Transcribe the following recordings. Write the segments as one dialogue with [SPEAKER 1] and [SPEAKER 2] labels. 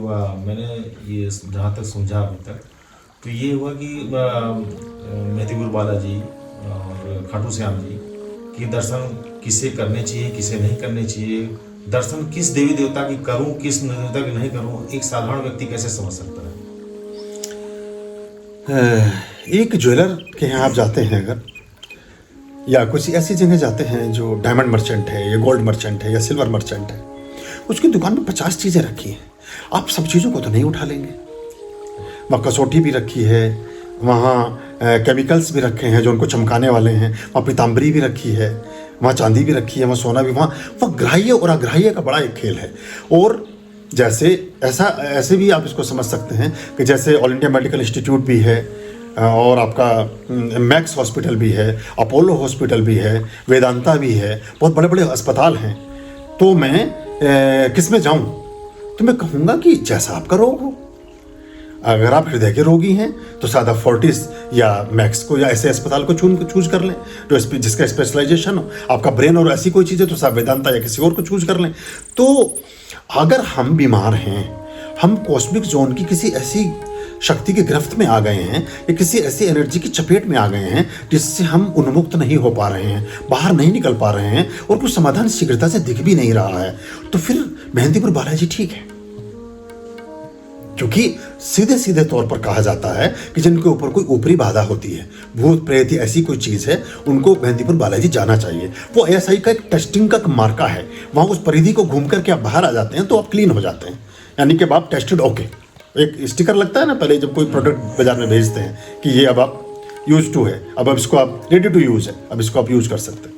[SPEAKER 1] मैंने ये जहाँ तक समझा अभी तक, तो ये हुआ कि मेहदीपुर बालाजी और खाटू श्याम जी के दर्शन किसे करने चाहिए, किसे नहीं करने चाहिए, दर्शन किस देवी देवता की करूं, किस देवता की नहीं करूं, एक साधारण व्यक्ति कैसे समझ सकता है?
[SPEAKER 2] एक ज्वेलर के यहाँ आप जाते हैं अगर, या कुछ ऐसी जगह जाते हैं जो डायमंड मर्चेंट है या गोल्ड मर्चेंट है या सिल्वर मर्चेंट है, उसकी दुकान में 50 चीज़ें रखी हैं। आप सब चीज़ों को तो नहीं उठा लेंगे। वहाँ कसौटी भी रखी है, वहाँ केमिकल्स भी रखे हैं जो उनको चमकाने वाले हैं, वहाँ पीताम्बरी भी रखी है, वहाँ चांदी भी रखी है, वहाँ सोना भी, वहाँ ग्राह्य और अग्राह्य का बड़ा एक खेल है। और जैसे ऐसे भी आप इसको समझ सकते हैं कि जैसे ऑल इंडिया मेडिकल इंस्टीट्यूट भी है, और आपका मैक्स हॉस्पिटल भी है, अपोलो हॉस्पिटल भी है, वेदांता भी है, बहुत बड़े बड़े अस्पताल हैं। तो मैं किस में जाऊँ? तो मैं कहूँगा कि जैसा आपका रोग हो। अगर आप हृदय के रोगी हैं तो सादा फोर्टिस या मैक्स को या ऐसे अस्पताल को चूज कर लें जो जिसका स्पेशलाइजेशन हो। आपका ब्रेन और ऐसी कोई चीज़ है तो साहब वेदांता या किसी और को चूज कर लें। तो अगर हम बीमार हैं, हम कॉस्मिक जोन की किसी ऐसी शक्ति की गिरफ्त में आ गए हैं या किसी ऐसी एनर्जी की चपेट में आ गए हैं जिससे हम उन्मुक्त नहीं हो पा रहे हैं, बाहर नहीं निकल पा रहे हैं और कुछ समाधान शीघ्रता से दिख भी नहीं रहा है, तो फिर मेहंदीपुर बालाजी ठीक है। क्योंकि सीधे सीधे तौर पर कहा जाता है कि जिनके ऊपर कोई ऊपरी बाधा होती है, भूत प्रेत ऐसी कोई चीज़ है, उनको मेहंदीपुर बालाजी जाना चाहिए। वो ASI का एक टेस्टिंग का मार्का है। वहाँ उस परिधि को घूम करके आप बाहर आ जाते हैं तो आप क्लीन हो जाते हैं, यानी कि आप टेस्टेड ओके। एक स्टिकर लगता है ना पहले जब कोई प्रोडक्ट बाजार में भेजते हैं कि ये अब आप यूज टू है, अब इसको आप रेडी टू यूज है, अब इसको आप यूज कर सकते हैं।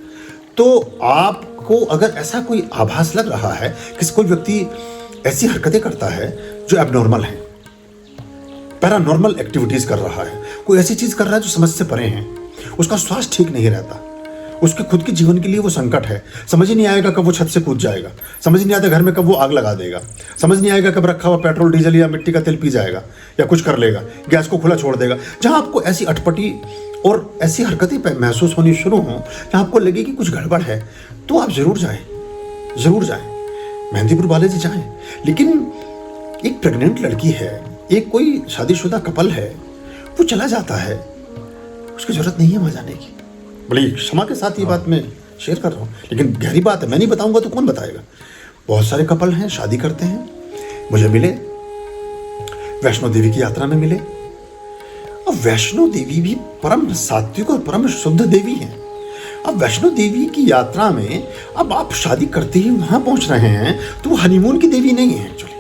[SPEAKER 2] तो आपको अगर ऐसा कोई आभास लग रहा है कि कोई व्यक्ति ऐसी हरकतें करता है जो एबनॉर्मल है, पैरानॉर्मल एक्टिविटीज कर रहा है, कोई ऐसी चीज कर रहा है जो समझ से परे है, उसका स्वास्थ्य ठीक नहीं रहता, उसके खुद के जीवन के लिए वो संकट है, समझ ही नहीं आएगा कब वो छत से कूद जाएगा, समझ नहीं आता घर में कब वो आग लगा देगा, समझ नहीं आएगा कब रखा हुआ पेट्रोल डीजल या मिट्टी का तेल पी जाएगा या कुछ कर लेगा, गैस को खुला छोड़ देगा। जहां आपको ऐसी अटपटी और ऐसी हरकतें महसूस होनी शुरू हों, जहां आपको लगे कि कुछ गड़बड़ है, तो आप जरूर जाएं, मेहंदीपुर बालाजी जाएं। लेकिन एक प्रेग्नेंट लड़की है, एक कोई शादीशुदा कपल है, वो चला जाता है, उसकी जरूरत नहीं है वहां जाने की। बड़ी क्षमा के साथ ये बात मैं शेयर कर रहा हूँ, लेकिन गहरी बात है, मैं नहीं बताऊंगा तो कौन बताएगा। बहुत सारे कपल हैं, शादी करते हैं, मुझे मिले, वैष्णो देवी की यात्रा में मिले। अब वैष्णो देवी भी परम सात्विक और परम शुद्ध देवी है। अब वैष्णो देवी की यात्रा में अब आप शादी करते ही वहां पहुंच रहे हैं तो वो हनीमून की देवी नहीं है एक्चुअली।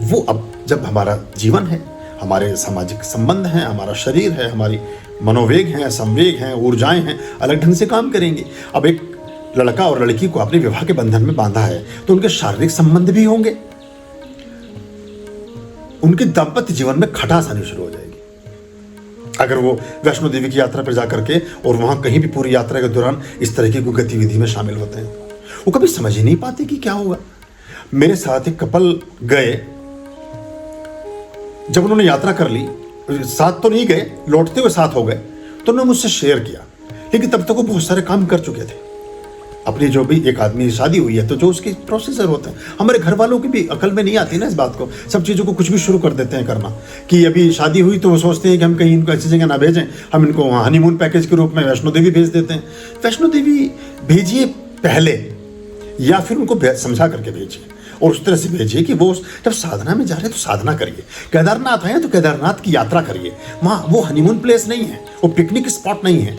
[SPEAKER 2] वो अब जब हमारा जीवन है, हमारे सामाजिक संबंध हैं, हमारा शरीर है, हमारी मनोवेग हैं, संवेग हैं, ऊर्जाएं हैं, अलग ढंग से काम करेंगे। अब एक लड़का और लड़की को अपने विवाह के बंधन में बांधा है तो उनके शारीरिक संबंध भी होंगे, उनके दाम्पत्य जीवन में खटास आनी शुरू हो जाएगी। अगर वो वैष्णो देवी की यात्रा पर जाकर के और वहां कहीं भी पूरी यात्रा के दौरान इस तरह की गतिविधि में शामिल होते हैं, वो कभी समझ ही नहीं पाते कि क्या होगा। मेरे साथ एक कपल गए, जब उन्होंने यात्रा कर ली, साथ तो नहीं गए, लौटते हुए साथ हो गए, तो उन्होंने मुझसे शेयर किया, लेकिन तब तक वो बहुत सारे काम कर चुके थे अपनी। जो भी एक आदमी की शादी हुई है तो जो उसके प्रोसेसर होते हैं, हमारे घर वालों की भी अकल में नहीं आती ना इस बात को, सब चीज़ों को कुछ भी शुरू कर देते हैं करना कि अभी शादी हुई तो वो सोचते हैं कि हम कहीं इनको ऐसी जगह ना भेजें, हम इनको हनीमून पैकेज के रूप में वैष्णो देवी भेज देते हैं। वैष्णो देवी भेजिए पहले, या फिर उनको समझा करके भेजिए और उस तरह से भेजिए कि वो जब साधना में जा रहे हैं तो साधना करिए। केदारनाथ आए तो केदारनाथ की यात्रा करिए, वहाँ वो हनीमून प्लेस नहीं है, वो पिकनिक स्पॉट नहीं है।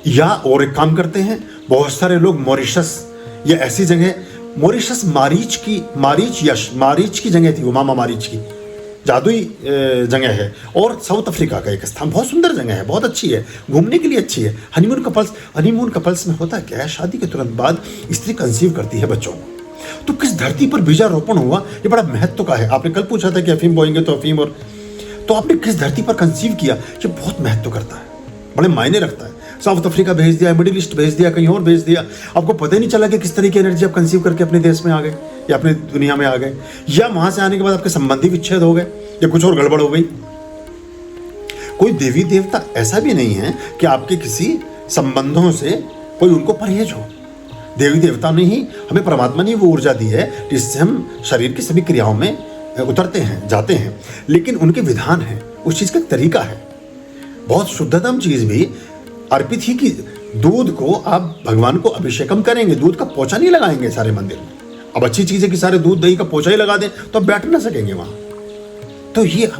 [SPEAKER 2] या और एक काम करते हैं, बहुत सारे लोग मॉरिशस या ऐसी जगह, मॉरिशस मारीच की जगह थी, वो मामा मारीच की जादुई जगह है, और साउथ अफ्रीका का एक स्थान, बहुत सुंदर जगह है, बहुत अच्छी है, घूमने के लिए अच्छी है। हनीमून कपल्स में होता क्या है, शादी के तुरंत बाद स्त्री कंसीव करती है बच्चों को, तो किस धरती पर बीजारोपण हुआ ये बड़ा महत्व का है। आपने कल पूछा था कि अफीम बोएंगे तो अफीम, और तो आपने किस धरती पर कंसीव किया, ये बहुत महत्व करता है, बड़े मायने रखता है। साउथ अफ्रीका भेज दिया, मिडिल ईस्ट भेज दिया, कहीं और भेज दिया, आपको पता ही नहीं चला कि किस तरह की एनर्जी आप कंसीव करके अपने देश में आ गए या अपनी दुनिया में आ गए, या वहां से आने के बाद आपके संबंधी विच्छेद हो गए या कुछ और गड़बड़ हो गई। कोई देवी देवता ऐसा भी नहीं है कि आपके किसी संबंधों से कोई उनको परहेज हो, देवी देवता ने ही, हमें परमात्मा ने वो ऊर्जा दी है जिससे हम शरीर की सभी क्रियाओं में उतरते हैं, जाते हैं। लेकिन उनके विधान हैं, उस चीज़ का तरीका है। बहुत शुद्धतम चीज़ भी अर्पित ही कि दूध को आप भगवान को अभिषेकम करेंगे, दूध का पोछा नहीं लगाएंगे सारे मंदिर में। अब अच्छी चीज़ है कि सारे दूध दही का पोछा ही लगा दें तो आप बैठ ना सकेंगे वहाँ। तो ये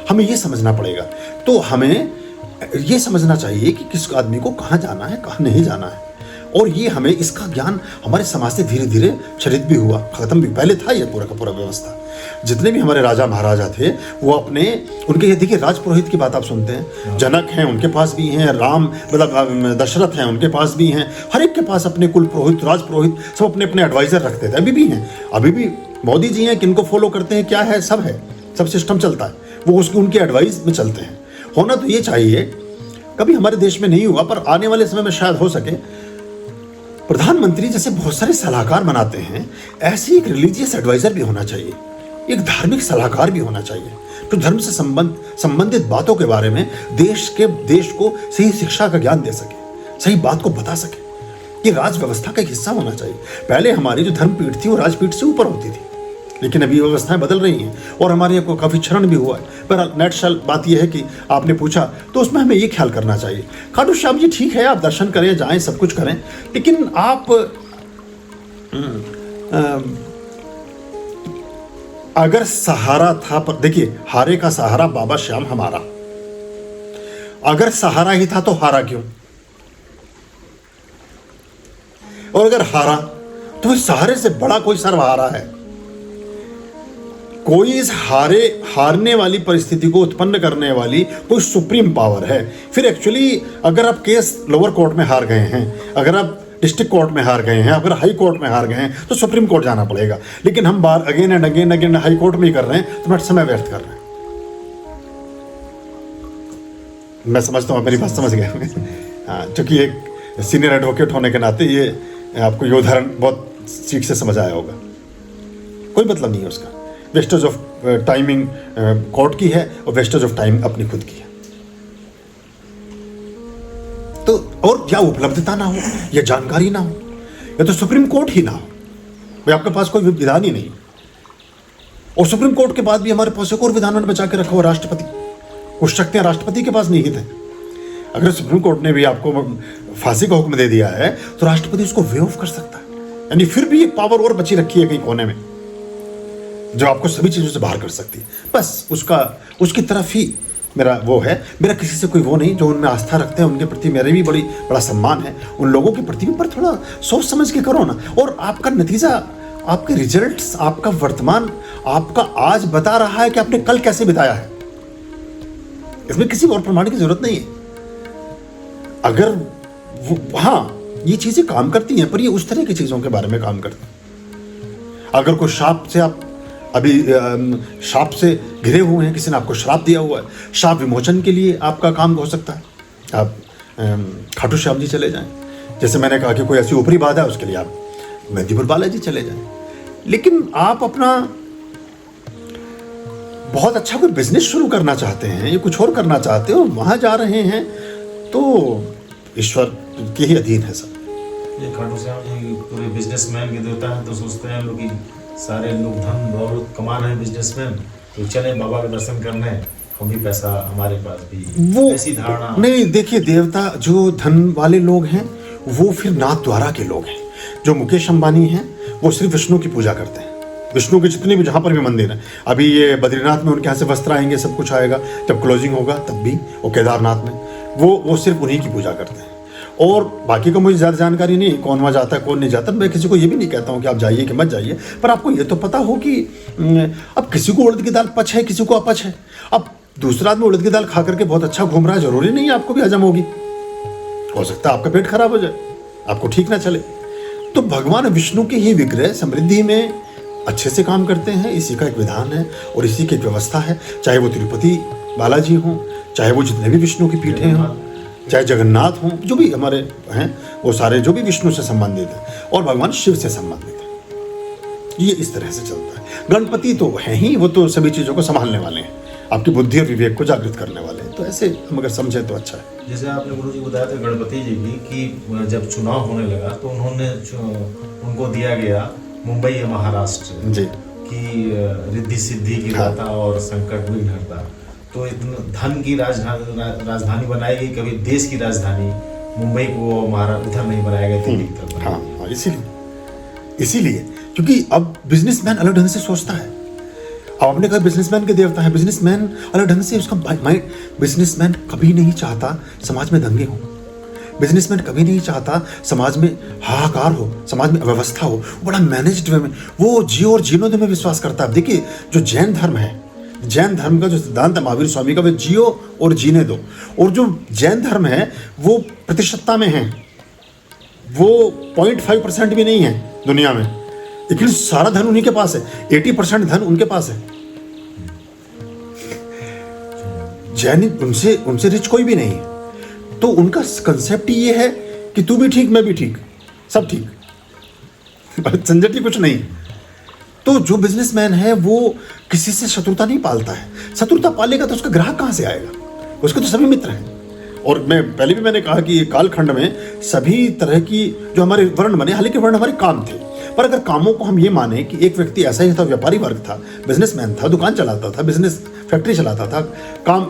[SPEAKER 2] हमें ये समझना पड़ेगा। तो हमें ये समझना चाहिए कि किस आदमी को कहाँ जाना है, कहाँ नहीं जाना है। और ये हमें इसका ज्ञान हमारे समाज से धीरे धीरे क्षरित भी हुआ, खत्म भी। पहले था ये पूरा का पूरा व्यवस्था। जितने भी हमारे राजा महाराजा थे वो उनके ये देखिए राजपुरोहित की बात आप सुनते हैं, जनक हैं उनके पास भी हैं, राम मतलब दशरथ हैं उनके पास भी हैं, हर एक के पास अपने कुल पुरोहित राजपुरोहित सब अपने अपने एडवाइजर रखते थे। अभी भी हैं, अभी भी मोदी जी हैं, किनको फॉलो करते हैं क्या है, सब सिस्टम चलता है, वो उनकी एडवाइस में चलते हैं। होना तो ये चाहिए, कभी हमारे देश में नहीं हुआ पर आने वाले समय में शायद हो सके। प्रधानमंत्री जैसे बहुत सारे सलाहकार बनाते हैं, ऐसे एक रिलीजियस एडवाइजर भी होना चाहिए, एक धार्मिक सलाहकार भी होना चाहिए जो धर्म से संबंधित बातों के बारे में देश को सही शिक्षा का ज्ञान दे सके, सही बात को बता सके। ये राज व्यवस्था का एक हिस्सा होना चाहिए। पहले हमारी जो धर्मपीठ थी वो राजपीठ से ऊपर होती थी, लेकिन अभी व्यवस्थाएं बदल रही हैं और हमारे यहाँ को काफ़ी क्षरण भी हुआ है। पर नेटशल बात यह है कि आपने पूछा तो उसमें हमें ये ख्याल करना चाहिए, खाटू श्याम जी ठीक है आप दर्शन करें, जाएं, सब कुछ करें, लेकिन आप अगर सहारा था, पर देखिए हारे का सहारा बाबा श्याम हमारा, अगर सहारा ही था तो हारा क्यों? और अगर हारा तो इस सहारे से बड़ा कोई सर्वहारा है? कोई इस हारने वाली परिस्थिति को उत्पन्न करने वाली कोई सुप्रीम पावर है। फिर एक्चुअली अगर आप केस लोअर कोर्ट में हार गए हैं, अगर आप डिस्ट्रिक्ट कोर्ट में हार गए हैं, अगर हाई कोर्ट में हार गए हैं तो सुप्रीम कोर्ट जाना पड़ेगा। लेकिन हम बार again and again high court में ही कर रहे हैं तो मैं समय व्यर्थ कर रहे हैं। मैं समझता हूँ, मेरी बात समझ गए हाँ, क्योंकि एक सीनियर एडवोकेट होने के नाते ये आपको ये उदाहरण बहुत ठीक से समझ आया होगा। कोई मतलब नहीं है उसका। वेस्टेज ऑफ टाइमिंग कोर्ट की है और वेस्टेज ऑफ टाइम अपनी खुद की है। तो और क्या उपलब्धता ना हो या जानकारी ना हो या तो सुप्रीम कोर्ट ही ना हो, भाई आपके पास कोई विधान ही नहीं। और सुप्रीम कोर्ट के बाद भी हमारे पास एक और विधान बचा के रखा हुआ राष्ट्रपति। कुछ शक्तियां राष्ट्रपति के पास नहीं थे। अगर सुप्रीम कोर्ट ने भी आपको फांसी का हुक्म दे दिया है तो राष्ट्रपति उसको वे ऑफ कर सकता है। यानी फिर भी एक पावर और बची रखी है कहीं कोने में जो आपको सभी चीज़ों से बाहर कर सकती है। बस उसकी तरफ ही मेरा वो है। मेरा किसी से कोई वो नहीं, जो उनमें आस्था रखते हैं उनके प्रति मेरे भी बड़ा सम्मान है। उन लोगों के प्रति भी पर थोड़ा सोच समझ के करो ना। और आपका नतीजा, आपके रिजल्ट्स, आपका वर्तमान, आपका आज बता रहा है कि आपने कल कैसे बिताया है। इसमें किसी और प्रमाण की जरूरत नहीं है। अगर हाँ ये चीज़ें काम करती हैं पर ये उस तरह की चीज़ों के बारे में काम करती हैं। अगर कोई शाप से आप अभी शाप से घिरे हुए हैं, किसी ने आपको श्राप दिया हुआ है, शाप विमोचन के लिए आपका काम हो सकता है। आप खाटू श्याम जी चले जाएं। जैसे मैंने कहा कि कोई ऐसी ऊपरी बात है उसके लिए आप मेहंदीपुर बालाजी चले जाएं। लेकिन आप अपना बहुत अच्छा कोई बिजनेस शुरू करना चाहते हैं या कुछ और करना चाहते हो, वहाँ जा रहे हैं तो ईश्वर के ही अधीन है सब।
[SPEAKER 1] ये खाटू श्याम जी पूरे बिजनेसमैन के देवता है, तो सोचते हैं लोग कि सारे लोग धन दौलत कमा रहे हैं बिजनेसमैन, तो चले बाबा का दर्शन करने, हम भी पैसा हमारे पास भी,
[SPEAKER 2] वो
[SPEAKER 1] ऐसी धारणा
[SPEAKER 2] नहीं। देखिए देवता जो धन वाले लोग हैं वो फिर नाथ द्वारा के लोग हैं। जो मुकेश अंबानी हैं वो सिर्फ विष्णु की पूजा करते हैं। विष्णु के जितने भी जहाँ पर भी मंदिर हैं, अभी ये बद्रीनाथ में उनके यहाँ से वस्त्र आएंगे, सब कुछ आएगा, जब क्लोजिंग होगा तब भी, और केदारनाथ में वो सिर्फ उन्हीं की पूजा करते हैं। और बाकी को मुझे ज़्यादा जानकारी नहीं, कौन वहाँ जाता है कौन नहीं जाता। मैं किसी को ये भी नहीं कहता हूँ कि आप जाइए कि मत जाइए, पर आपको ये तो पता हो कि अब किसी को उड़द की दाल पच है, किसी को अपच है। अब दूसरा आदमी उड़द की दाल खा करके बहुत अच्छा घूम रहा है, जरूरी नहीं है आपको भी हजम होगी। हो सकता है आपका पेट खराब हो जाए, आपको ठीक ना चले। तो भगवान विष्णु के ही विग्रह समृद्धि में अच्छे से काम करते हैं। इसी का एक विधान है और इसी की एक व्यवस्था है। चाहे वो तिरुपति बालाजी हों, चाहे वो जितने भी विष्णु की पीठें हों, चाहे जगन्नाथ हों, जो भी हमारे हैं वो सारे जो भी विष्णु से संबंधित हैं और भगवान शिव से संबंधित हैं। ये इस तरह से चलता है। गणपति तो है ही, वो तो सभी चीज़ों को संभालने वाले हैं। आपकी बुद्धि और विवेक को जागृत करने वाले हैं। तो ऐसे हम अगर समझें तो अच्छा है।
[SPEAKER 1] जैसे आपने गुरु जी बताया था गणपति जी भी कि जब चुनाव होने लगा तो उनको दिया गया मुंबई या महाराष्ट्र
[SPEAKER 2] जी
[SPEAKER 1] की रिद्धि सिद्धि की दाता और संकट विघ्न हरता। तो धन की राजधानी बनाई गई, कभी देश की राजधानी मुंबई को महाराष्ट्र उधर नहीं बनाया गया, दिल्ली की तरफ बनाया गया।
[SPEAKER 2] हाँ, इसीलिए क्योंकि अब बिजनेसमैन अलग ढंग से सोचता है। अब आपने कहा बिजनेसमैन के देवता है, बिजनेसमैन अलग ढंग से उसका माइंड। बिजनेसमैन कभी नहीं चाहता समाज में दंगे हो, बिजनेसमैन कभी नहीं चाहता समाज में हाहाकार हो, समाज में अव्यवस्था हो। बड़ा मैनेज्ड वे में वो जियो और जीनो में विश्वास करता है। देखिए जो जैन धर्म है, जैन धर्म का जो सिद्धांत है महावीर स्वामी का, वो जियो और जीने दो। और जो जैन धर्म है वो प्रतिशतता में है, वो 0.5% भी नहीं है दुनिया में, लेकिन सारा धन उन्हीं के पास है। 80% धन उनके पास है। जैन उनसे रिच कोई भी नहीं है। तो उनका कंसेप्ट ये है कि तू भी ठीक मैं भी ठीक, सब ठीक, झंझट ही कुछ नहीं। तो जो बिजनेसमैन है वो किसी से शत्रुता नहीं पालता है। शत्रुता पालेगा तो उसका ग्राहक कहाँ से आएगा? उसके तो सभी मित्र हैं। और पहले भी मैंने कहा कि कालखंड में सभी तरह की जो हमारे वर्ण बने, हालांकि वर्ण हमारे काम थे, पर अगर कामों को हम ये माने कि एक व्यक्ति ऐसा ही था, व्यापारी वर्ग था, बिजनेसमैन था, दुकान चलाता था, बिजनेस फैक्ट्री चलाता था, काम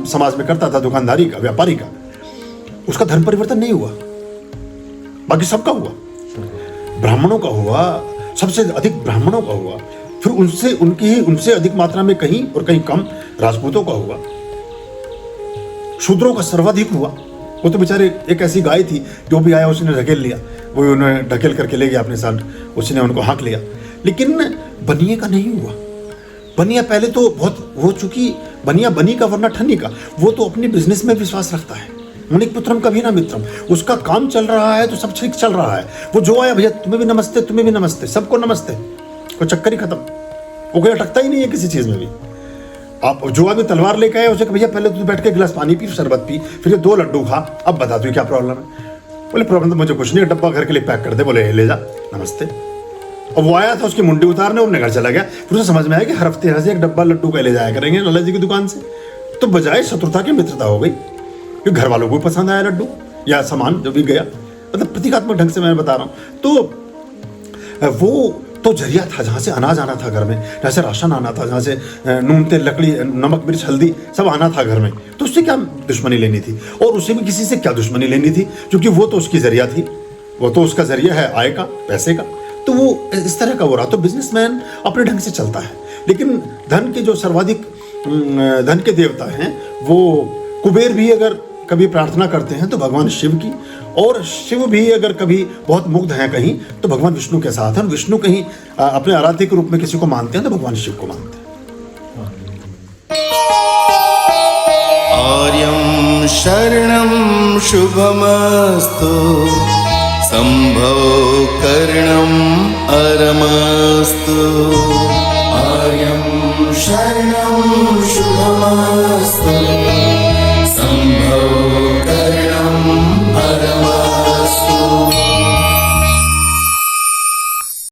[SPEAKER 2] समाज में करता था, दुकानदारी का, व्यापारी का, उसका धर्म परिवर्तन नहीं हुआ। बाकी सबका हुआ, ब्राह्मणों का हुआ, सबसे अधिक ब्राह्मणों का हुआ, फिर उनसे अधिक मात्रा में कहीं और कहीं कम राजपूतों का हुआ, शूद्रों का सर्वाधिक हुआ। वो तो बेचारे एक ऐसी गाय थी, जो भी आया उसने ढकेल लिया, वो उन्हें ढकेल करके ले गया अपने साथ, उसने उनको हाँक लिया। लेकिन बनिए का नहीं हुआ। बनिया पहले तो बहुत वो, चूंकि बनिया बनी का वरना ठन्नी का, वो तो अपने बिजनेस में विश्वास रखता है। मुनिक पुत्रम कभी ना मित्रम, उसका काम चल रहा है तो सब ठीक चल रहा है। वो जो आया भैया तुम्हें भी नमस्ते, तुम्हें भी नमस्ते, सबको नमस्ते, कोई चक्कर ही खत्म। वो कोई अटकता ही नहीं है किसी चीज में भी। आप जो आदमी तलवार लेके आए उसे भैया पहले तू बैठ के गिलास पानी पी, शरबत पी, फिर ये 2 लड्डू खा, अब बता दो क्या प्रॉब्लम है। बोले प्रॉब्लम तो मुझे कुछ नहीं, डब्बा घर के लिए पैक कर दे। बोले ले जा, नमस्ते। अब वो आया था उसकी मुंडी उतारने, अपने घर चला गया। फिर उसे समझ में आया कि हर हफ्ते यहाँ से एक डब्बा लड्डू का ले जाया करेंगे लाला जी की दुकान से। तो बजाय शत्रुता की मित्रता हो गई, क्योंकि घर वालों को भी पसंद आया लड्डू या सामान जो भी गया। मतलब प्रतीकात्मक ढंग से मैं बता रहा हूँ। तो वो तो जरिया था जहाँ से अनाज आना था घर में, जहाँ से राशन आना था, जहाँ से नून तेल लकड़ी नमक मिर्च हल्दी सब आना था घर में। तो उससे क्या दुश्मनी लेनी थी, और उसे भी किसी से क्या दुश्मनी लेनी थी, क्योंकि वो तो उसकी जरिया थी, वो तो उसका जरिया है आय का, पैसे का। तो वो इस तरह का हो रहा। तो बिजनेसमैन अपने ढंग से चलता है। लेकिन धन के जो सर्वाधिक धन के देवता हैं, वो कुबेर भी अगर कभी प्रार्थना करते हैं तो भगवान शिव की, और शिव भी अगर कभी बहुत मुग्ध हैं कहीं तो भगवान विष्णु के साथ हैं। विष्णु कहीं अपने आराध्य के रूप में किसी को मानते हैं तो भगवान शिव को मानते हैं।
[SPEAKER 3] आर्यं शरणं शुभमस्तु, संभव करणं अरमस्तु। आर्यं शरणं शुभमस्तु,